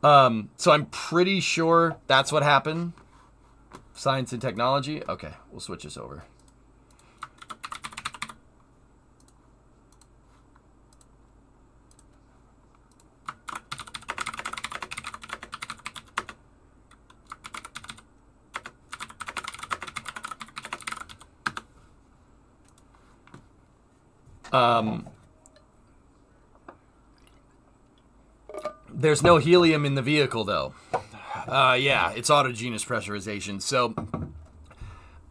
So I'm pretty sure that's what happened. Science and technology. Okay, we'll switch this over. There's no helium in the vehicle, though. Yeah, it's autogenous pressurization. So,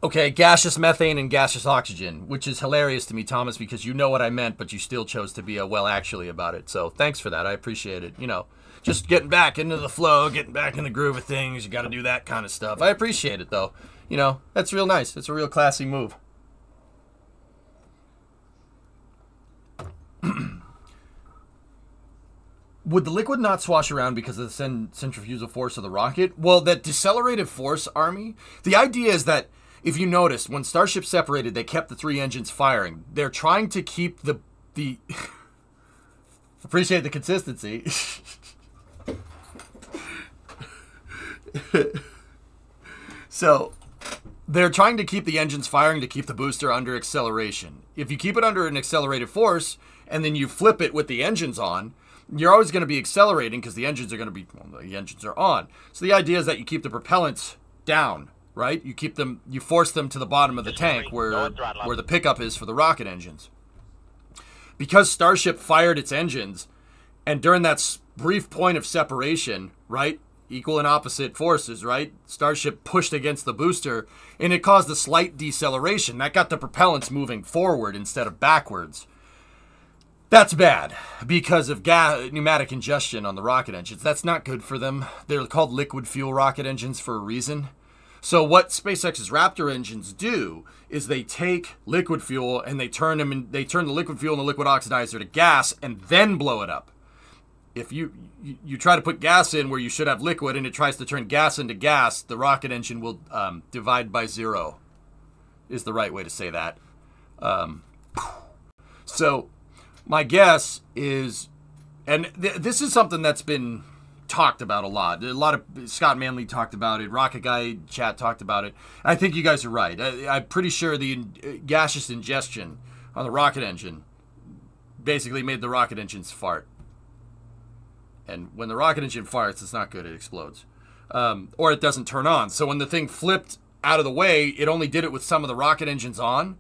okay, gaseous methane and gaseous oxygen, which is hilarious to me, Thomas, because you know what I meant, but you still chose to be a well actually about it. So thanks for that. I appreciate it. You know, just getting back into the flow, getting back in the groove of things. You got to do that kind of stuff. I appreciate it, though. You know, that's real nice. It's a real classy move. Would the liquid not swash around because of the centrifugal force of the rocket? Well, that decelerative force, Army, the idea is that, if you notice, when Starship separated, they kept the 3 engines firing. They're trying to keep the appreciate the consistency. So, they're trying to keep the engines firing to keep the booster under acceleration. If you keep it under an accelerated force, and then you flip it with the engines on, you're always going to be accelerating because the engines are going to be, well, the engines are on. So the idea is that you keep the propellants down, right? You keep them, you force them to the bottom of the tank where the pickup is for the rocket engines. Because Starship fired its engines, and during that brief point of separation, right, equal and opposite forces, right, Starship pushed against the booster, and it caused a slight deceleration. That got the propellants moving forward instead of backwards. That's bad because of pneumatic ingestion on the rocket engines. That's not good for them. They're called liquid fuel rocket engines for a reason. So what SpaceX's Raptor engines do is they take liquid fuel and they turn the liquid fuel and the liquid oxidizer to gas and then blow it up. If you try to put gas in where you should have liquid and it tries to turn gas into gas, the rocket engine will divide by 0 is the right way to say that. So my guess is, and this is something that's been talked about a lot. Scott Manley talked about it. Rocket Guy chat talked about it. I think you guys are right. I'm pretty sure the gaseous ingestion on the rocket engine basically made the rocket engines fart. And when the rocket engine farts, it's not good. It explodes. Or it doesn't turn on. So when the thing flipped out of the way, it only did it with some of the rocket engines on.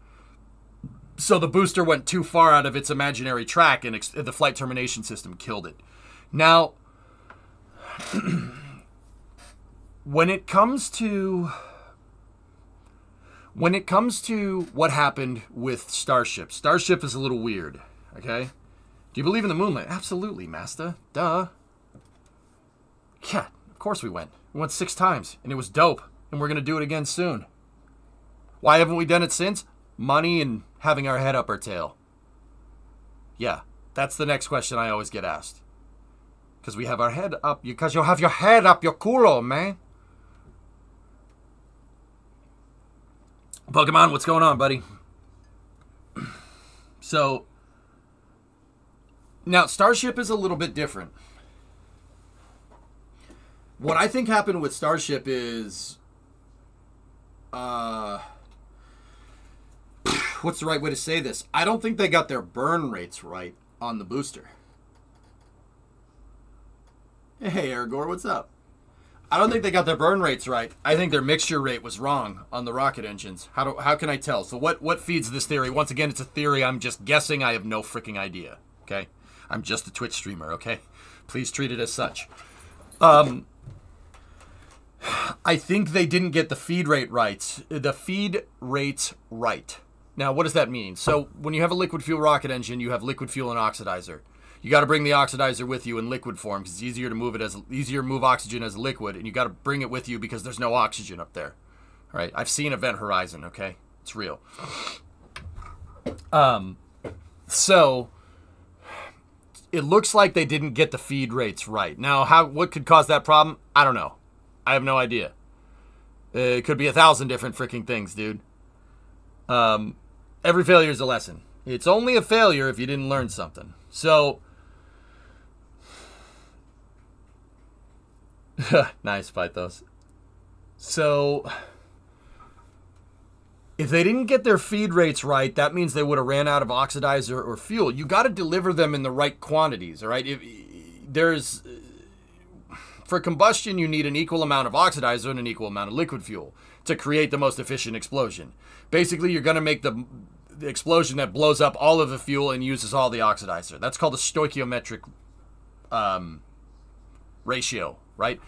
So the booster went too far out of its imaginary track, and the flight termination system killed it. Now, when it comes to what happened with Starship is a little weird, okay? Do you believe in the moonlight? Absolutely, Master. Duh. Yeah, of course we went. We went 6 times, and it was dope, and we're going to do it again soon. Why haven't we done it since? Money and having our head up our tail. Yeah, that's the next question I always get asked. Because we have our head up. Because you'll have your head up your culo, man. Pokemon, what's going on, buddy? So, now Starship is a little bit different. What I think happened with Starship is, what's the right way to say this? I don't think they got their burn rates right on the booster. Hey, Aragor, what's up? I don't think they got their burn rates right. I think their mixture rate was wrong on the rocket engines. How can I tell? So what feeds this theory? Once again, it's a theory. I'm just guessing. I have no freaking idea. Okay? I'm just a Twitch streamer, okay? Please treat it as such. I think they didn't get the feed rate right. The feed rates right. Now, what does that mean? So when you have a liquid fuel rocket engine, you have liquid fuel and oxidizer. You got to bring the oxidizer with you in liquid form because it's easier to move oxygen as a liquid, and you got to bring it with you because there's no oxygen up there. All right, I've seen Event Horizon. Okay, it's real. So it looks like they didn't get the feed rates right. Now, what could cause that problem? I don't know. I have no idea. It could be 1,000 different freaking things, dude. Every failure is a lesson. It's only a failure if you didn't learn something. So Nice, Pythos. So, if they didn't get their feed rates right, that means they would have ran out of oxidizer or fuel. You got to deliver them in the right quantities, all right? For combustion, you need an equal amount of oxidizer and an equal amount of liquid fuel to create the most efficient explosion. Basically, you're going to make the explosion that blows up all of the fuel and uses all the oxidizer. That's called a stoichiometric ratio, right?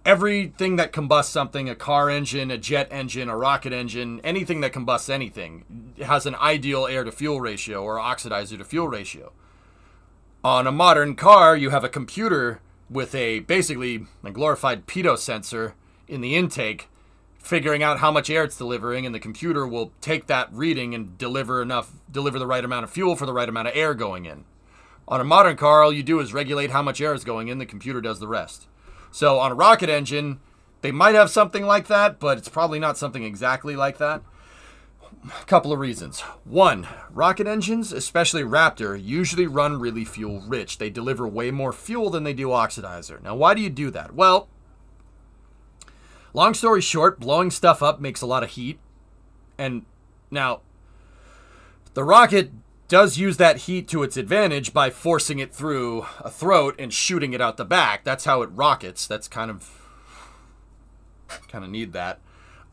Everything that combusts something, a car engine, a jet engine, a rocket engine, anything that combusts anything, has an ideal air-to-fuel ratio or oxidizer-to-fuel ratio. On a modern car, you have a computer with basically a glorified pitot sensor in the intake, figuring out how much air it's delivering, and the computer will take that reading and deliver the right amount of fuel for the right amount of air going in. On a modern car, all you do is regulate how much air is going in, the computer does the rest. So on a rocket engine, they might have something like that, but it's probably not something exactly like that. A couple of reasons. One, rocket engines, especially Raptor, usually run really fuel rich. They deliver way more fuel than they do oxidizer. Now, why do you do that? Well, long story short, blowing stuff up makes a lot of heat. And now, the rocket does use that heat to its advantage by forcing it through a throat and shooting it out the back. That's how it rockets. That's kind of need that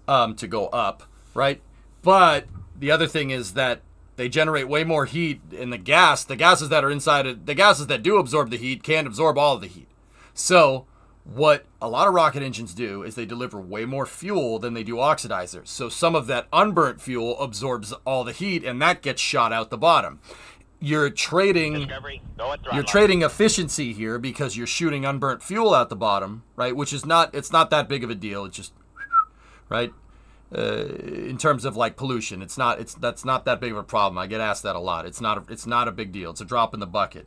to go up, right? But the other thing is that they generate way more heat in the gases that are inside it. The gases that do absorb the heat can't absorb all of the heat. So what a lot of rocket engines do is they deliver way more fuel than they do oxidizers. So some of that unburnt fuel absorbs all the heat, and that gets shot out the bottom. You're trading efficiency here because you're shooting unburnt fuel out the bottom, right? Which is it's not that big of a deal. It's just, right? In terms of like pollution, that's not that big of a problem. I get asked that a lot. It's not a big deal. It's a drop in the bucket,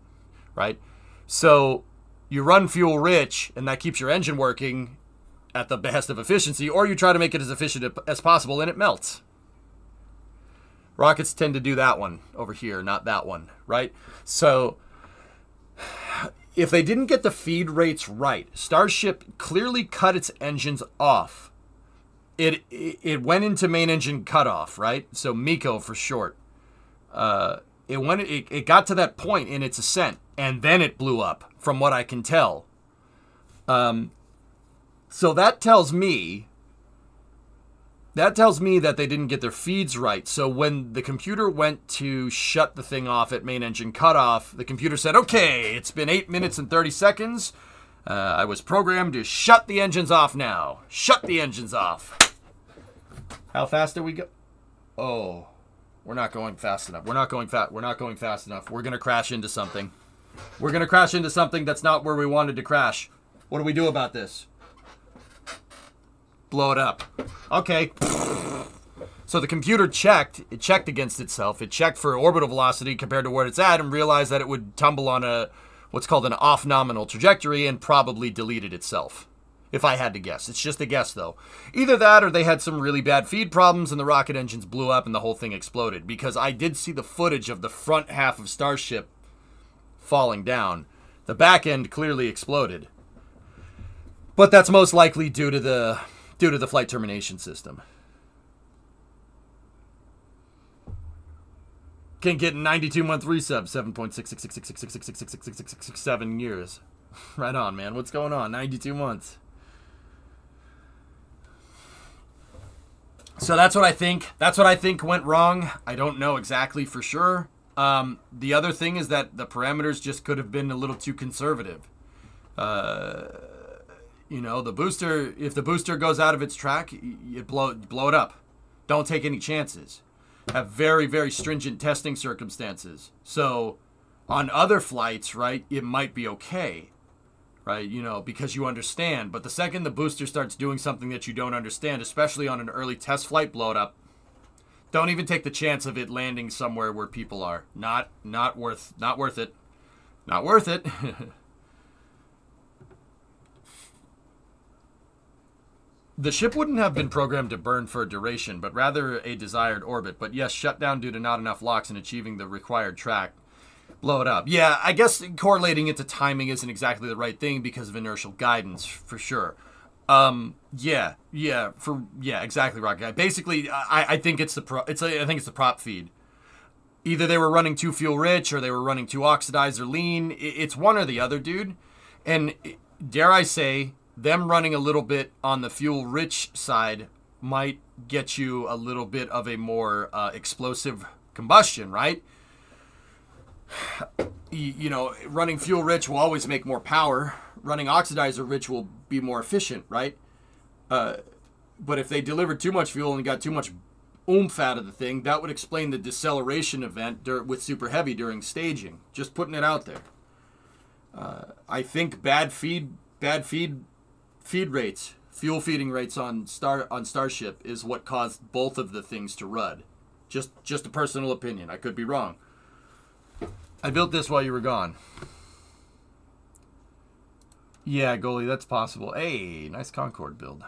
right? So you run fuel rich, and that keeps your engine working at the behest of efficiency, or you try to make it as efficient as possible, and it melts. Rockets tend to do that one over here, not that one, right? So if they didn't get the feed rates right, Starship clearly cut its engines off. It went into main engine cutoff, right? So MECO for short. It got to that point in its ascent, and then it blew up, from what I can tell. So that tells me that they didn't get their feeds right. So when the computer went to shut the thing off at main engine cutoff, the computer said, okay, it's been 8 minutes and 30 seconds. I was programmed to shut the engines off now. Shut the engines off. How fast did we go? Oh, we're not going fast enough. We're not going fast enough. We're going to crash into something. We're going to crash into something that's not where we wanted to crash. What do we do about this? Blow it up. Okay. So the computer checked. It checked against itself. It checked for orbital velocity compared to where it's at and realized that it would tumble on what's called an off-nominal trajectory and probably deleted itself. If I had to guess. It's just a guess, though. Either that or they had some really bad feed problems and the rocket engines blew up and the whole thing exploded. Because I did see the footage of the front half of Starship falling down. The back end clearly exploded. But that's most likely due to the flight termination system. Can't get 92-month resub, 7.66666666667 years. Right on, man. What's going on? 92 months. So that's what I think. That's what I think went wrong. I don't know exactly for sure. The other thing is that the parameters just could have been a little too conservative. You know, the booster, if the booster goes out of its track, you blow it up. Don't take any chances. Have very, very stringent testing circumstances. So on other flights, right, it might be okay. Right, you know, because you understand. But the second the booster starts doing something that you don't understand, especially on an early test flight, blow it up. Don't even take the chance of it landing somewhere where people are. Not worth it. Not worth it. The ship wouldn't have been programmed to burn for a duration, but rather a desired orbit. But yes, shut down due to not enough LOX in achieving the required track. blow it up. Yeah, I guess correlating it to timing isn't exactly the right thing because of inertial guidance, for sure. Yeah, exactly, Rocket Guy. Basically, I think it's I think it's the prop feed. Either they were running too fuel rich or they were running too oxidized or lean. It's one or the other, dude. And dare I say, them running a little bit on the fuel rich side might get you a little bit of a more explosive combustion, right? You know, running fuel rich will always make more power. Running oxidizer rich will be more efficient, right? But if they delivered too much fuel and got too much oomph out of the thing, that would explain the deceleration event with super heavy during staging. Just putting it out there. I think bad feed rates, fuel feeding rates on Starship is what caused both of the things to rud. Just a personal opinion. I could be wrong. I built this while you were gone. Yeah, goalie, that's possible. Hey, nice Concorde build.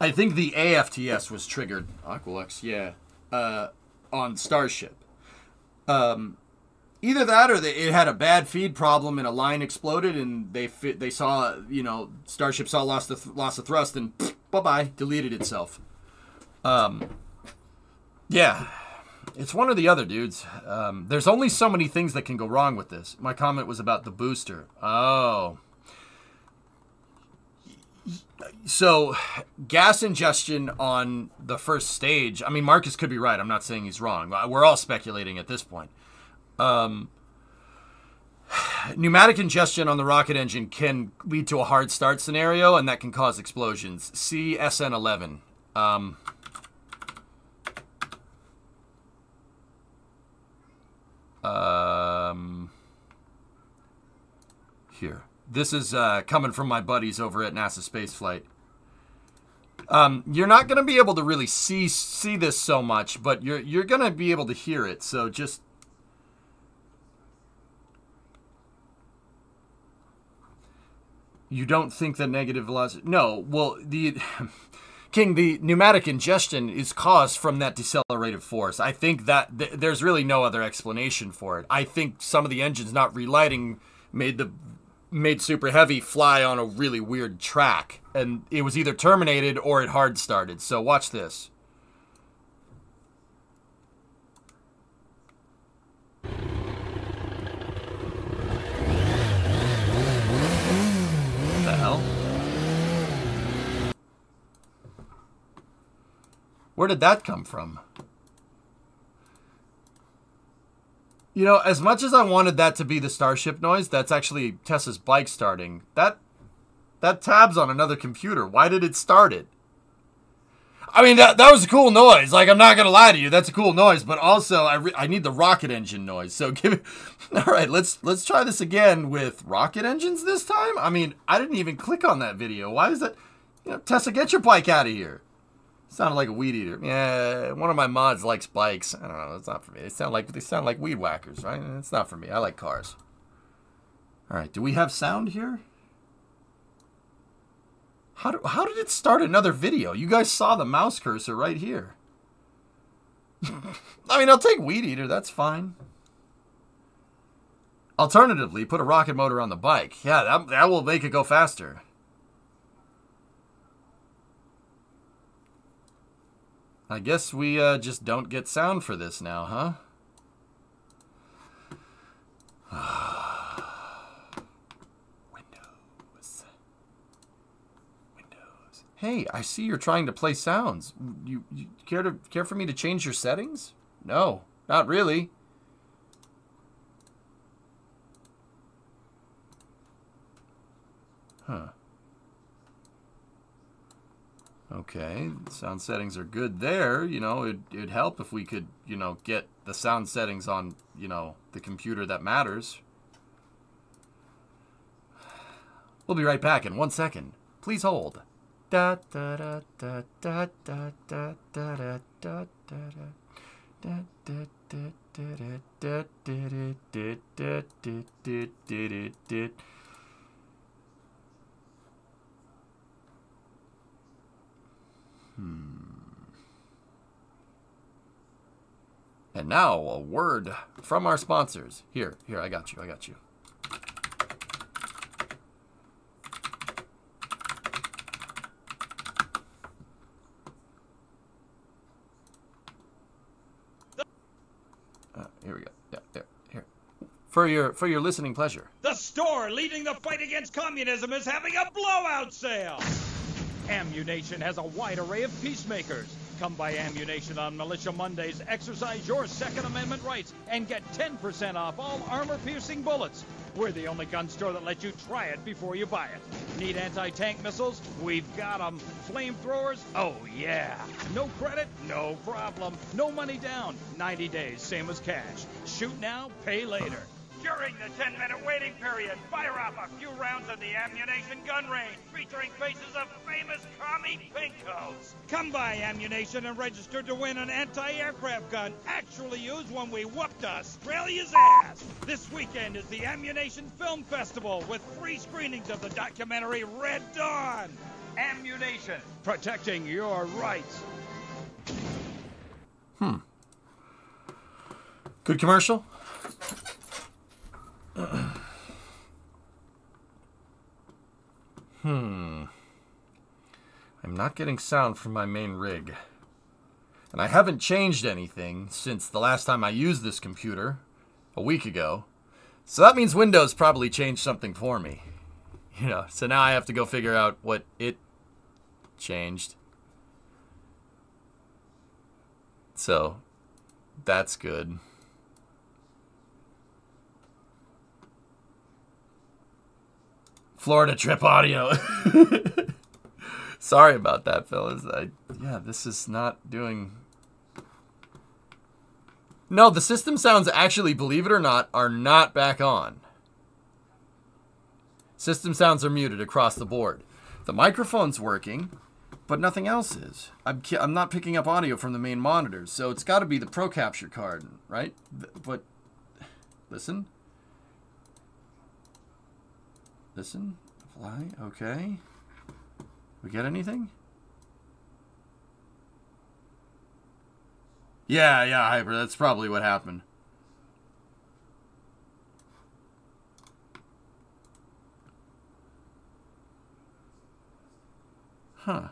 I think the AFTS was triggered. Aqualux, yeah. On Starship. Either that or it had a bad feed problem and a line exploded and they saw, you know, Starship saw loss of thrust and bye-bye, deleted itself. Yeah. It's one or the other, dudes. There's only so many things that can go wrong with this. My comment was about the booster. Oh. So, gas ingestion on the first stage, I mean, Marcus could be right. I'm not saying he's wrong. We're all speculating at this point. Pneumatic ingestion on the rocket engine can lead to a hard start scenario, and that can cause explosions. See SN11. Here. This is coming from my buddies over at NASA Spaceflight. You're not going to be able to really see this so much, but you're going to be able to hear it. So just you don't think the negative velocity? No. Well, the King, the pneumatic ingestion is caused from that decelerative force. I think that there's really no other explanation for it. I think some of the engines not relighting made Super Heavy fly on a really weird track, and it was either terminated or it hard started. So watch this. What the hell? Where did that come from? You know, as much as I wanted that to be the Starship noise, that's actually Tessa's bike starting. That tab's on another computer. Why did it start it? I mean, that was a cool noise. Like, I'm not going to lie to you. That's a cool noise. But also, I need the rocket engine noise. So give me... All right, let's try this again with rocket engines this time. I mean, I didn't even click on that video. Why is that... You know, Tessa, get your bike out of here. Sounded like a weed eater. Yeah, one of my mods likes bikes. I don't know. It's not for me. They sound like weed whackers, right? It's not for me. I like cars. All right. Do we have sound here? How did it start another video? You guys saw the mouse cursor right here. I mean, I'll take weed eater. That's fine. Alternatively, put a rocket motor on the bike. Yeah, that will make it go faster. I guess we just don't get sound for this now, huh? Windows. Hey, I see you're trying to play sounds. You care for me to change your settings? No, not really. Huh. Okay, sound settings are good there. You know, it'd help if we could, you know, get the sound settings on, you know, the computer that matters. We'll be right back in 1 second. Please hold. Da da da da da da da da da da da da. And now a word from our sponsors. Here, I got you. Here we go. Yeah, here. For your listening pleasure. The store leading the fight against communism is having a blowout sale. Ammunition has a wide array of peacemakers. Come by Ammunition on Militia Mondays, exercise your Second Amendment rights, and get 10% off all armor-piercing bullets. We're the only gun store that lets you try it before you buy it. Need anti-tank missiles? We've got them. Flamethrowers? Oh, yeah. No credit? No problem. No money down. 90 days, same as cash. Shoot now, pay later. During the 10-minute waiting period, fire off a few rounds at the Ammunition gun range, featuring faces of famous commie pinkos. Come by Ammunition and register to win an anti-aircraft gun actually used when we whooped Australia's ass. This weekend is the Ammunition Film Festival with free screenings of the documentary Red Dawn. Ammunition, protecting your rights. Good commercial? I'm not getting sound from my main rig. And I haven't changed anything since the last time I used this computer, a week ago. So that means Windows probably changed something for me. You know, so now I have to go figure out what it changed. So, that's good. Florida trip audio. Sorry about that, fellas. Yeah, this is not doing... No, the system sounds actually, believe it or not, are not back on. System sounds are muted across the board. The microphone's working, but nothing else is. I'm not picking up audio from the main monitors, so it's got to be the Pro Capture card, right? But listen. Listen. Fly. Okay. We get anything? Yeah, Hyper. That's probably what happened. Huh.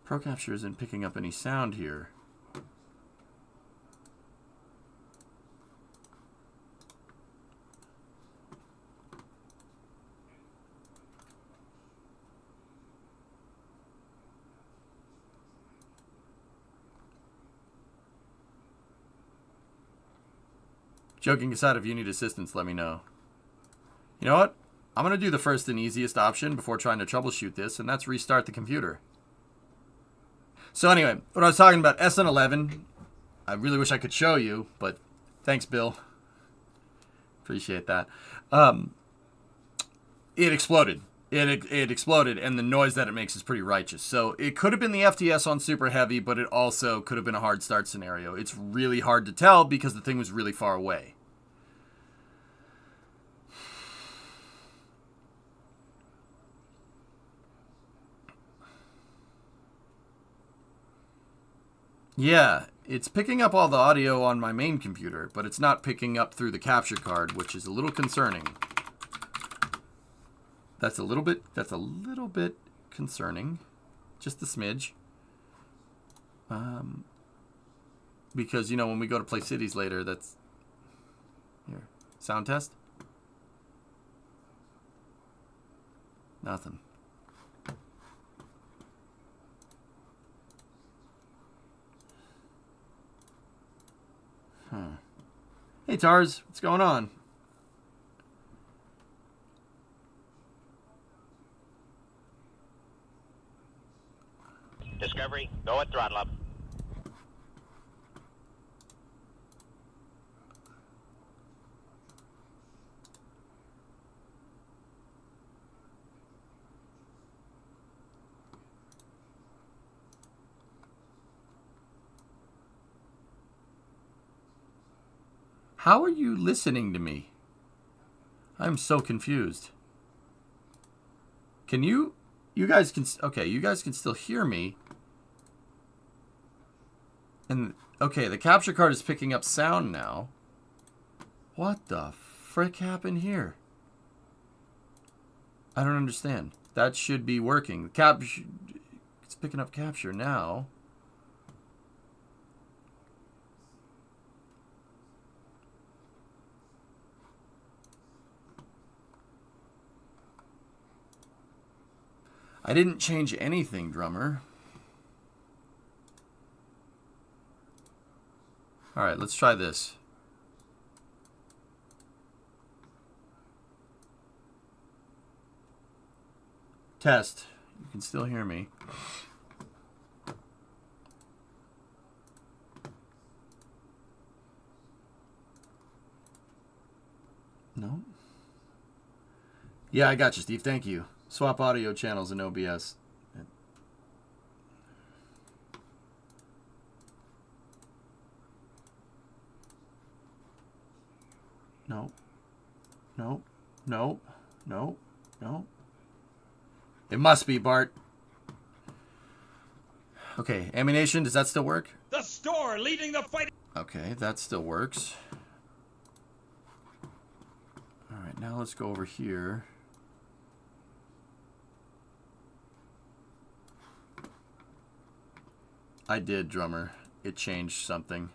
Pro Capture isn't picking up any sound here. Joking aside, if you need assistance, let me know. You know what? I'm going to do the first and easiest option before trying to troubleshoot this, and that's restart the computer. So anyway, what I was talking about, SN11, I really wish I could show you, but thanks, Bill. Appreciate that. It exploded. It exploded, and the noise that it makes is pretty righteous. So it could have been the FTS on super heavy, but it also could have been a hard start scenario. It's really hard to tell because the thing was really far away. Yeah, it's picking up all the audio on my main computer, but it's not picking up through the capture card, which is a little concerning. That's a little bit concerning. Just a smidge. Because, you know, when we go to play cities later, that's... Here. Sound test? Nothing. Huh. Hey, Tars. What's going on? Discovery, go at throttle up. How are you listening to me? I'm so confused. Can you guys can, okay, you guys can still hear me. And, okay, the capture card is picking up sound now. What the frick happened here? I don't understand. That should be working. It's picking up capture now. I didn't change anything, drummer. All right, let's try this. Test. You can still hear me. No? Yeah, I got you, Steve. Thank you. Swap audio channels in OBS. No. No. No. No. No. It must be, Bart. Okay, ammunition, does that still work? The store leading the fight. Okay, that still works. All right, now let's go over here. I did, drummer. It changed something.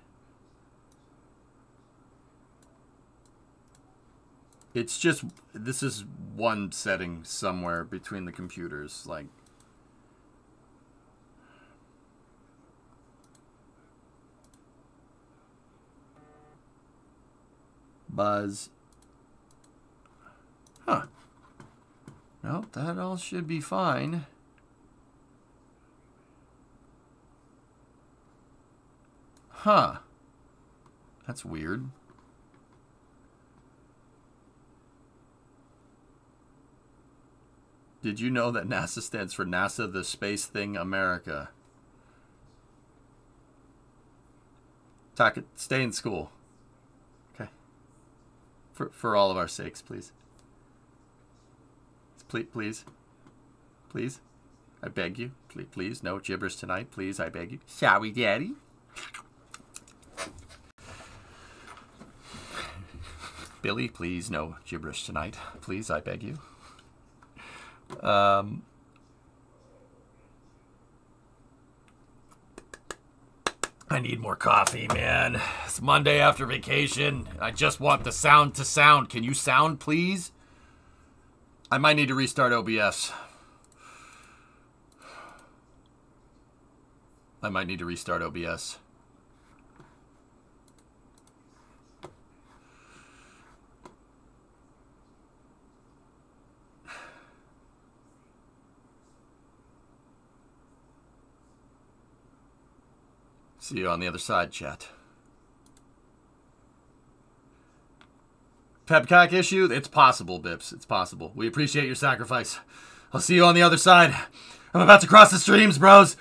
It's just, this is one setting somewhere between the computers, like. Buzz. Huh. No, that all should be fine. Huh. That's weird. Did you know that NASA stands for NASA, the Space Thing, America? Talk it. Stay in school. Okay. For all of our sakes, please. Please. Please. I beg you. Please. No gibberish tonight. Please, I beg you. Shall we, Daddy? Billy, please, no gibberish tonight. Please, I beg you. I need more coffee, man. It's Monday after vacation. I just want the sound to sound. Can you sound, please? I might need to restart OBS. I might need to restart OBS. See you on the other side, chat. Pepcock issue? It's possible, Bips. It's possible. We appreciate your sacrifice. I'll see you on the other side. I'm about to cross the streams, bros.